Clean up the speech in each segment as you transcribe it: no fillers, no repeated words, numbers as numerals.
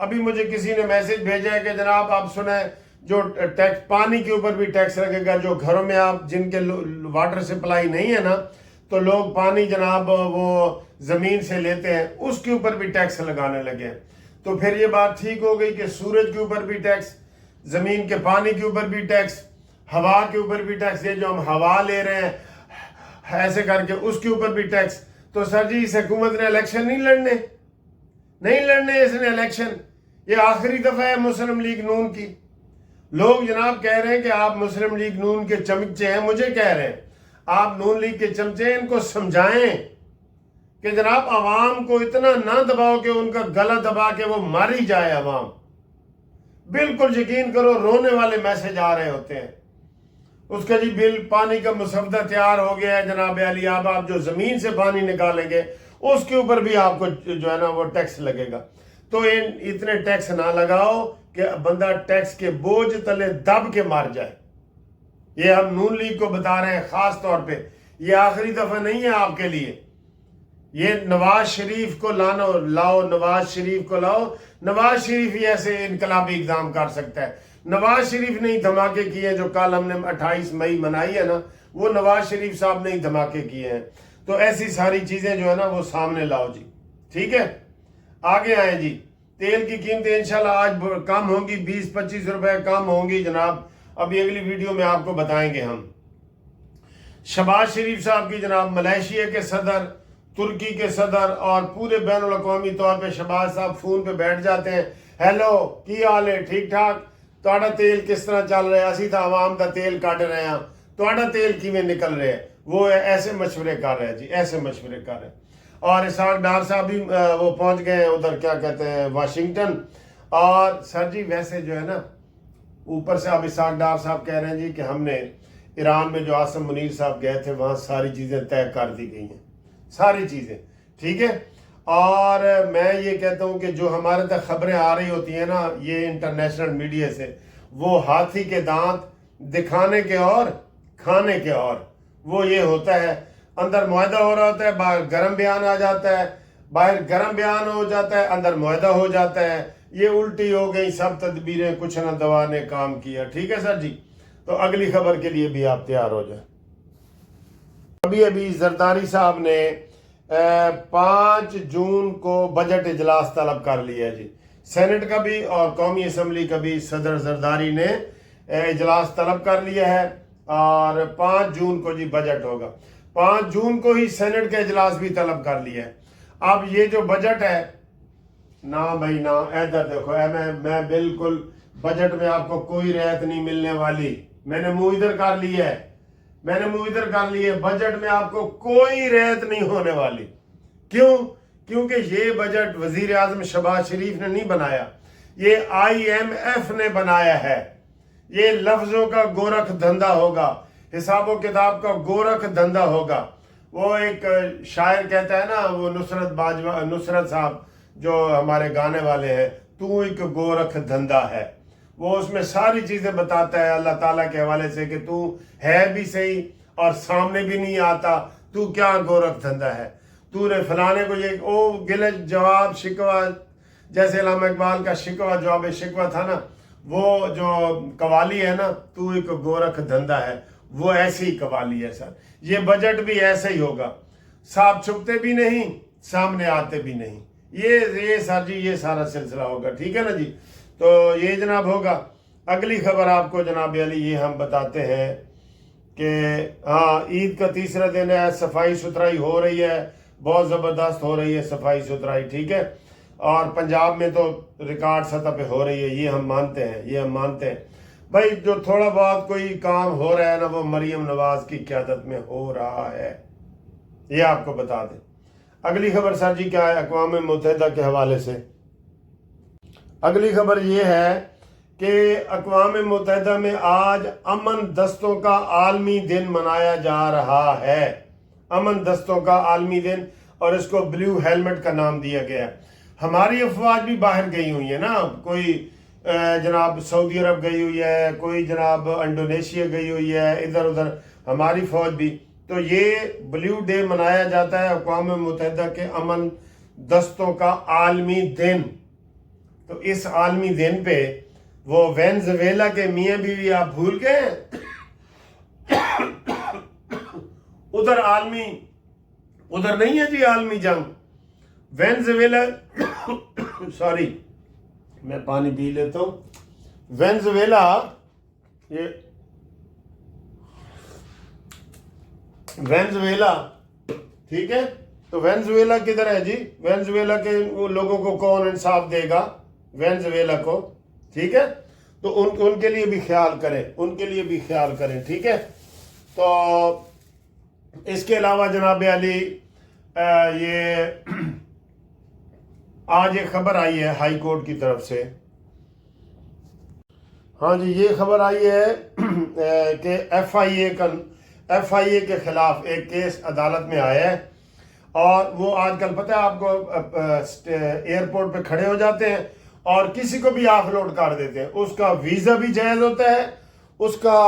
ابھی مجھے کسی نے میسج بھیجا ہے کہ جناب آپ سنیں جو ٹیکس پانی کے اوپر بھی ٹیکس لگے گا، جو گھروں میں آپ جن کے واٹر سپلائی نہیں ہے نا، تو لوگ پانی جناب وہ زمین سے لیتے ہیں، اس کے اوپر بھی ٹیکس لگانے لگے ہیں۔ تو پھر یہ بات ٹھیک ہو گئی کہ سورج کے اوپر بھی ٹیکس، زمین کے پانی کے اوپر بھی ٹیکس، ہوا کے اوپر بھی ٹیکس، یہ جو ہم ہوا لے رہے ہیں ایسے کر کے اس کے اوپر بھی ٹیکس۔ تو سر جی اس حکومت نے الیکشن نہیں لڑنے اس نے الیکشن، یہ آخری دفعہ ہے مسلم لیگ نون کی۔ لوگ جناب کہہ رہے ہیں کہ آپ مسلم لیگ نون کے چمچے ہیں، مجھے کہہ رہے ہیں آپ نون لیگ کے چمچے ہیں، ان کو سمجھائیں کہ جناب عوام کو اتنا نہ دباؤ کہ ان کا گلا دبا کے وہ ماری جائے عوام۔ بالکل یقین کرو رونے والے میسج آ رہے ہوتے ہیں، اس کا جی بل پانی کا مسودہ تیار ہو گیا ہے جناب علی، اب آپ جو زمین سے پانی نکالیں گے اس کے اوپر بھی آپ کو جو ہے نا وہ ٹیکس لگے گا۔ تو اتنے ٹیکس نہ لگاؤ کہ بندہ ٹیکس کے بوجھ تلے دب کے مار جائے۔ یہ ہم نون لیگ کو بتا رہے ہیں خاص طور پہ، یہ آخری دفعہ نہیں ہے آپ کے لیے۔ یہ نواز شریف کو لاؤ، نواز شریف کو لاؤ۔ نواز شریف ہی ایسے انقلابی اقدام کر سکتا ہے۔ نواز شریف نے ہی دھماکے کیے ہیں جو کل ہم نے 28 مئی منائی ہے نا، وہ نواز شریف صاحب نے ہی دھماکے کیے ہیں۔ تو ایسی ساری چیزیں جو ہے نا وہ سامنے لاؤ جی، ٹھیک ہے۔ آگے آئیں جی، تیل کی قیمتیں انشاءاللہ آج کم ہوں گی، 20-25 روپے کم ہوں گی جناب، ابھی اگلی ویڈیو میں آپ کو بتائیں گے ہم۔ شہباز شریف صاحب کی جناب ملائیشیا کے صدر، ترکی کے صدر اور پورے بین الاقوامی طور پہ شہباز صاحب فون پہ بیٹھ جاتے ہیں، ہیلو کی حال ہے، ٹھیک ٹھاک، تہاڈا تیل کس طرح چل رہا ہے، اسی تو عوام دا تیل کٹ رہے ہیں، تہاڈا تیل کیویں نکل رہے ہیں، وہ ایسے مشورے کر رہے ہیں جی، ایسے مشورے کر رہے ہیں۔ اور اسحاق ڈار صاحب بھی وہ پہنچ گئے ہیں ادھر کیا کہتے ہیں واشنگٹن۔ اور سر جی ویسے جو ہے نا اوپر سے اب اسحاق ڈار صاحب کہہ رہے ہیں جی کہ ہم نے ایران میں جو عاصم منیر صاحب گئے تھے وہاں ساری چیزیں طے کر دی گئی ہیں، ساری چیزیں، ٹھیک ہے۔ اور میں یہ کہتا ہوں کہ جو ہمارے تک خبریں آ رہی ہوتی ہیں نا یہ انٹرنیشنل میڈیا سے، وہ ہاتھی کے دانت دکھانے کے اور کھانے کے اور، وہ یہ ہوتا ہے اندر معاہدہ ہو رہا ہوتا ہے، باہر گرم بیان آ جاتا ہے، باہر گرم بیان ہو جاتا ہے، اندر معاہدہ ہو جاتا ہے، یہ الٹی ہو گئی سب تدبیریں، کچھ نہ دوا نے کام کیا، ٹھیک ہے سر جی۔ تو اگلی خبر کے لیے بھی آپ تیار ہو جائیں۔ ابھی زرداری صاحب نے 5 جون کو بجٹ اجلاس طلب کر لیا ہے جی، سینٹ کا بھی اور قومی اسمبلی کا بھی صدر زرداری نے اجلاس طلب کر لیا ہے، اور 5 جون کو جی بجٹ ہوگا۔ 5 جون کو ہی سینٹ کا اجلاس بھی طلب کر لیا ہے۔ اب یہ جو بجٹ ہے نا بھائی نا، ادھر دیکھو میں بالکل بجٹ میں آپ کو کوئی رعایت نہیں ملنے والی، میں نے منہ ادھر کر لیا ہے، بجٹ میں آپ کو کوئی رعایت نہیں ہونے والی۔ کیوں؟ کیونکہ یہ بجٹ وزیر اعظم شہباز شریف نے نہیں بنایا، یہ IMF نے بنایا ہے۔ یہ لفظوں کا گورکھ دھندا ہوگا، حساب و کتاب کا گورکھ دھندا ہوگا۔ وہ ایک شاعر کہتا ہے نا، وہ نصرت صاحب جو ہمارے گانے والے ہیں، تو ایک گورکھ دھندا ہے، وہ اس میں ساری چیزیں بتاتا ہے اللہ تعالیٰ کے حوالے سے کہ تو ہے بھی صحیح اور سامنے بھی نہیں آتا، تو کیا گورکھ دھندا ہے، تو نے فلانے کو یہ گلج جواب شکوہ، جیسے علامہ اقبال کا شکوہ جواب شکوہ تھا نا، وہ جو قوالی ہے نا، تو ایک گورکھ دھندا ہے، وہ ایسی قوالی ہے سر۔ یہ بجٹ بھی ایسے ہی ہوگا، صاحب چھپتے بھی نہیں، سامنے آتے بھی نہیں، یہ سر جی یہ سارا سلسلہ ہوگا، ٹھیک ہے نا جی۔ تو یہ جناب ہوگا۔ اگلی خبر آپ کو جناب علی یہ ہم بتاتے ہیں کہ ہاں عید کا تیسرا دن ہے، صفائی ستھرائی ہو رہی ہے، بہت زبردست ہو رہی ہے صفائی ستھرائی، ٹھیک ہے۔ اور پنجاب میں تو ریکارڈ سطح پہ ہو رہی ہے، یہ ہم مانتے ہیں بھائی، جو تھوڑا بہت کوئی کام ہو رہا ہے نا وہ مریم نواز کی قیادت میں ہو رہا ہے، یہ آپ کو بتا دیں۔ اگلی خبر سر جی کیا ہے اقوام متحدہ کے حوالے سے؟ اگلی خبر یہ ہے کہ اقوام متحدہ میں آج امن دستوں کا عالمی دن منایا جا رہا ہے، امن دستوں کا عالمی دن، اور اس کو بلیو ہیلمٹ کا نام دیا گیا ہے۔ ہماری افواج بھی باہر گئی ہوئی ہے نا، کوئی جناب سعودی عرب گئی ہوئی ہے، کوئی جناب انڈونیشیا گئی ہوئی ہے، ادھر ادھر ہماری فوج بھی۔ تو یہ بلیو ڈے منایا جاتا ہے اقوام متحدہ کے امن دستوں کا عالمی دن، تو اس عالمی دن پہ وہ وینزویلا کے میاں بیوی آپ بھول گئے ہیں؟ ادھر نہیں ہے جی عالمی جنگ. وینزویلا سوری میں پانی پی لیتا ہوں. وینزویلا ٹھیک ہے. تو وینزویلا کدھر ہے جی؟ وینزویلا کے لوگوں کو کون انصاف دے گا؟ وینزویلا کو. ٹھیک ہے. تو ان کے لیے بھی خیال کریں. ٹھیک ہے. تو اس کے علاوہ جناب علی یہ آج ایک خبر آئی ہے ہائی کورٹ کی طرف سے. ہاں جی یہ خبر آئی ہے کہ ایف آئی اے کے خلاف ایک کیس عدالت میں آیا ہے. اور وہ آج کل پتہ ہے آپ کو ایئرپورٹ پہ کھڑے ہو جاتے ہیں اور کسی کو بھی آف لوڈ کر دیتے ہیں. اس کا ویزا بھی جائز ہوتا ہے, اس کا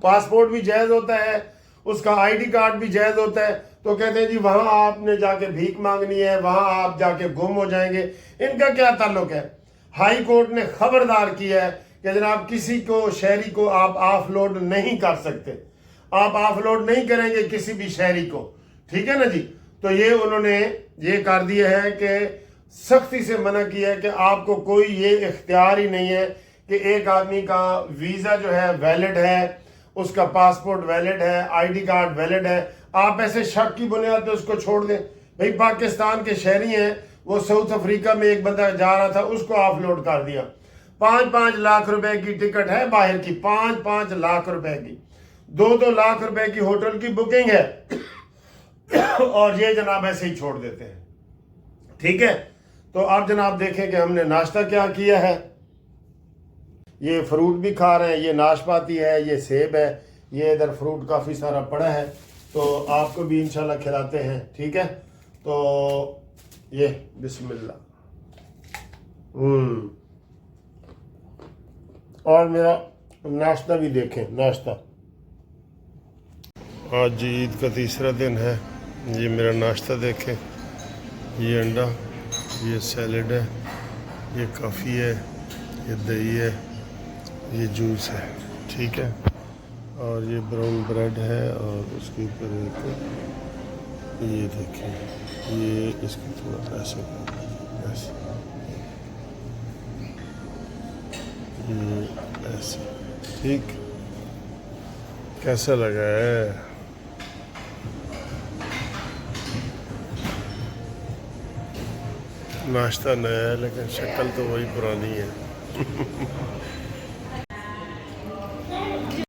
پاسپورٹ بھی جائز ہوتا ہے, اس کا آئی ڈی کارڈ بھی جائز ہوتا ہے. تو کہتے ہیں جی وہاں آپ نے جا کے بھیک مانگنی ہے, وہاں آپ جا کے گم ہو جائیں گے. ان کا کیا تعلق ہے؟ ہائی کورٹ نے خبردار کیا ہے کہ جناب کسی کو شہری کو آپ آف لوڈ نہیں کر سکتے. آپ آف لوڈ نہیں کریں گے کسی بھی شہری کو. ٹھیک ہے نا جی. تو یہ انہوں نے یہ کر دیا ہے کہ سختی سے منع کیا ہے کہ آپ کو کوئی یہ اختیار ہی نہیں ہے کہ ایک آدمی کا ویزا جو ہے ویلڈ ہے, اس کا پاسپورٹ ویلڈ ہے, آئی ڈی کارڈ ویلڈ ہے, آپ ایسے شک کی بنیاد پہ اس کو چھوڑ دیں. بھئی پاکستان کے شہری ہیں, وہ ساؤتھ افریقہ میں ایک بندہ جا رہا تھا, اس کو آف لوڈ کر دیا. 5 لاکھ روپے کی ٹکٹ ہے باہر کی, 5 لاکھ روپے کی, 2 لاکھ روپے کی ہوٹل کی بکنگ ہے, اور یہ جناب ایسے ہی چھوڑ دیتے ہیں. ٹھیک ہے. تو آپ جناب دیکھیں کہ ہم نے ناشتہ کیا کیا ہے. یہ فروٹ بھی کھا رہے ہیں, یہ ناشپاتی ہے, یہ سیب ہے, یہ ادھر فروٹ کافی سارا پڑا ہے, تو آپ کو بھی انشاءاللہ کھلاتے ہیں. ٹھیک ہے. تو یہ بسم اللہ. اور میرا ناشتہ بھی دیکھیں. ناشتہ آج جی عید کا تیسرا دن ہے. یہ میرا ناشتہ دیکھیں. یہ انڈا, یہ سیلڈ ہے, یہ کافی ہے, یہ دہی ہے, یہ جوس ہے. ٹھیک ہے. اور یہ براؤن بریڈ ہے, اور اس کے اوپر ایک یہ دیکھیں, یہ اس کی تھوڑا ایسے یہ ایسے. ٹھیک. کیسا لگا ہے؟ ناشتہ نیا ہے لیکن شکل تو وہی پرانی ہے.